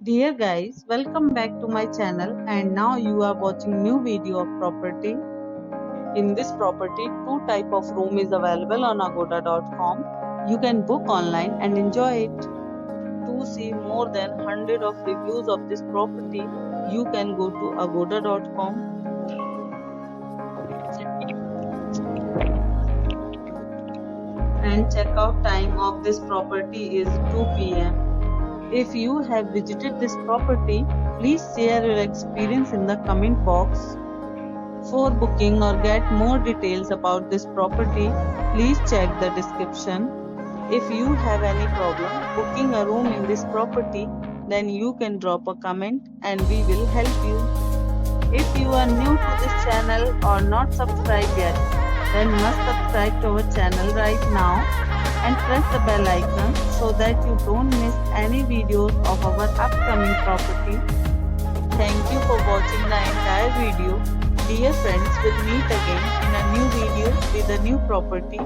Dear guys, welcome back to my channel and now you are watching new video of property. In this property, two type of room is available on agoda.com. You can book online and enjoy it. To see more than 100 of reviews of this property, you can go to agoda.com and checkout time of this property is 2 p.m. If you have visited this property, please share your experience in the comment box. For booking or get more details about this property, please check the description. If you have any problem booking a room in this property, then you can drop a comment and we will help you. If you are new to this channel or not subscribed yet, then must subscribe to our channel right now and press the bell icon so that you don't miss any videos of our upcoming property. Thank you for watching the entire video. Dear friends, we'll meet again in a new video with a new property.